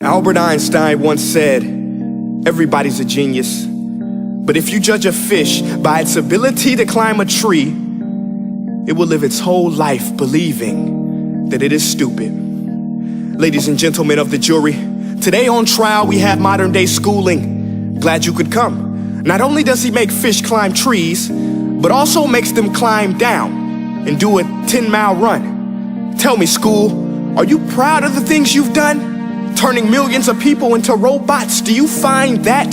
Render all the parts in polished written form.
Albert Einstein once said, everybody's a genius, but if you judge a fish by its ability to climb a tree, it will live its whole life believing that it is stupid. Ladies and gentlemen of the jury, today on trial we have modern day schooling. Glad you could come. Not only does he make fish climb trees, but also makes them climb down and do a 10-mile run. Tell me, school, are you proud of the things you've done? Turning millions of people into robots, do you find that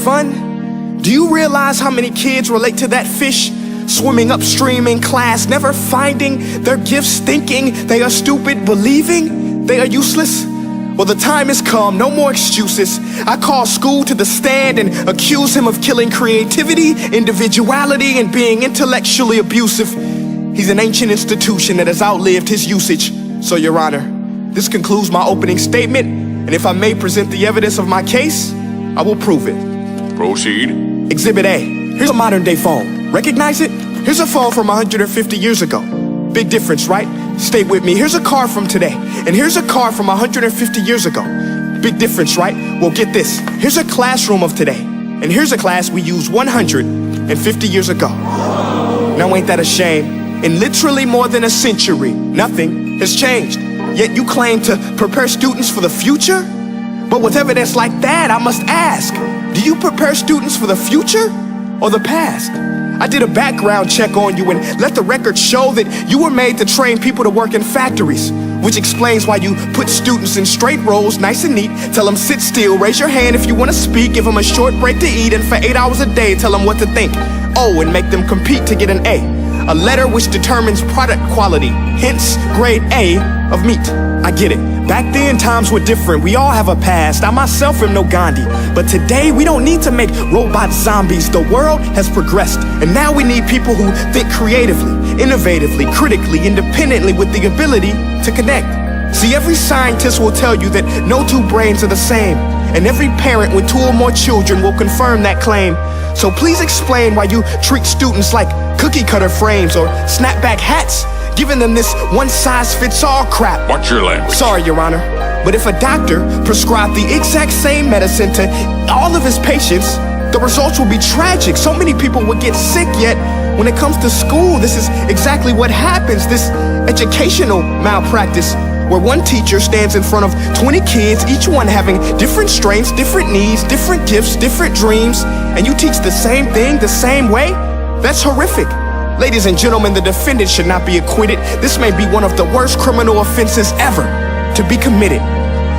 fun? Do you realize how many kids relate to that fish? Swimming upstream in class, never finding their gifts, thinking they are stupid, believing they are useless? Well, the time has come, no more excuses. I call school to the stand and accuse him of killing creativity, individuality, and being intellectually abusive. He's an ancient institution that has outlived his usage. So, Your Honor, this concludes my opening statement, and if I may present the evidence of my case, I will prove it. Proceed. Exhibit A. Here's a modern day phone. Recognize it? Here's a phone from 150 years ago. Big difference, right? Stay with me. Here's a car from today, and here's a car from 150 years ago. Big difference, right? Well, get this. Here's a classroom of today, and here's a class we used 150 years ago. Now ain't that a shame? In literally more than a century, nothing has changed. Yet you claim to prepare students for the future? But with evidence like that, I must ask, do you prepare students for the future or the past? I did a background check on you and let the record show that you were made to train people to work in factories, which explains why you put students in straight rows, nice and neat, tell them sit still, raise your hand if you want to speak, give them a short break to eat, and for 8 hours a day, tell them what to think. Oh, and make them compete to get an A letter which determines product quality, hence grade A of meat. I get it. Back then, times were different. We all have a past. I myself am no Gandhi. But today, we don't need to make robot zombies. The world has progressed. And now we need people who think creatively, innovatively, critically, independently, with the ability to connect. See, every scientist will tell you that no two brains are the same. And every parent with 2 or more children will confirm that claim. So please explain why you treat students like cookie cutter frames or snapback hats, giving them this one-size-fits-all crap. Watch your language. Sorry, Your Honor, but if a doctor prescribed the exact same medicine to all of his patients, the results will be tragic. So many people would get sick, yet when it comes to school, this is exactly what happens, this educational malpractice, where one teacher stands in front of 20 kids, each one having different strengths, different needs, different gifts, different dreams, and you teach the same thing the same way? That's horrific. Ladies and gentlemen, the defendant should not be acquitted. This may be one of the worst criminal offenses ever to be committed.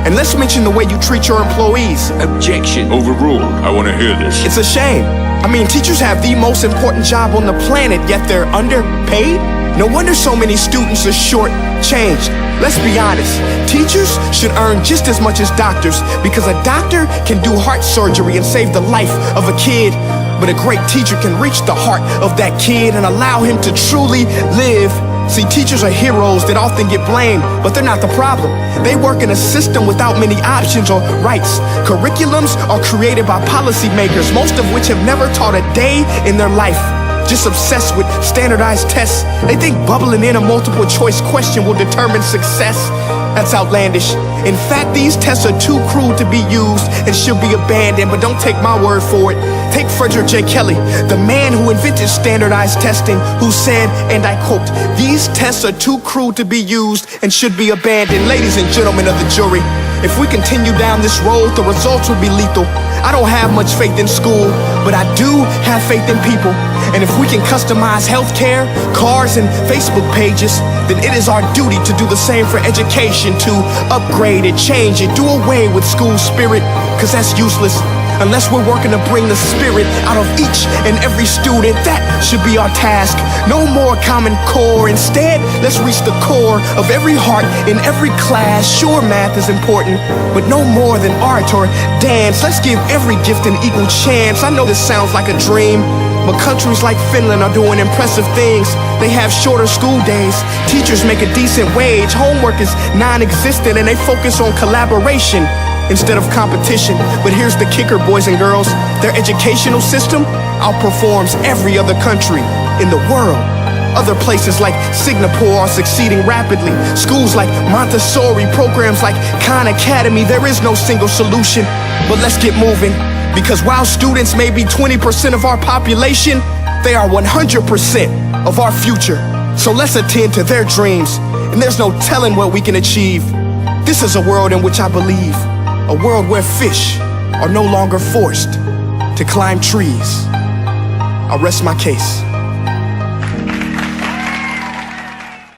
And let's mention the way you treat your employees. Objection. Overruled. I want to hear this. It's a shame. I mean, teachers have the most important job on the planet, yet they're underpaid? No wonder so many students are short-changed. Let's be honest, teachers should earn just as much as doctors, because a doctor can do heart surgery and save the life of a kid, but a great teacher can reach the heart of that kid and allow him to truly live. See, teachers are heroes that often get blamed, but they're not the problem. They work in a system without many options or rights. Curriculums are created by policymakers, most of which have never taught a day in their life. Just obsessed with standardized tests. They think bubbling in a multiple choice question will determine success. That's outlandish. In fact, these tests are too cruel to be used and should be abandoned, but don't take my word for it. Take Frederick J. Kelly, the man who invented standardized testing, who said, and I quote, "These tests are too cruel to be used and should be abandoned." Ladies and gentlemen of the jury, if we continue down this road, the results will be lethal. I don't have much faith in school, but I do have faith in people. And if we can customize healthcare, cars, and Facebook pages, then it is our duty to do the same for education, to upgrade it, change it, do away with school spirit, because that's useless. Unless we're working to bring the spirit out of each and every student, that should be our task. No more Common Core. Instead, let's reach the core of every heart in every class. Sure, math is important, but no more than art or dance. Let's give every gift an equal chance. I know this sounds like a dream, but countries like Finland are doing impressive things. They have shorter school days. Teachers make a decent wage. Homework is non-existent, and they focus on collaboration instead of competition. But here's the kicker, boys and girls. Their educational system outperforms every other country in the world. Other places like Singapore are succeeding rapidly. Schools like Montessori, programs like Khan Academy. There is no single solution, but let's get moving. Because while students may be 20% of our population, they are 100% of our future. So let's attend to their dreams, and there's no telling what we can achieve. This is a world in which I believe, a world where fish are no longer forced to climb trees. I'll rest my case.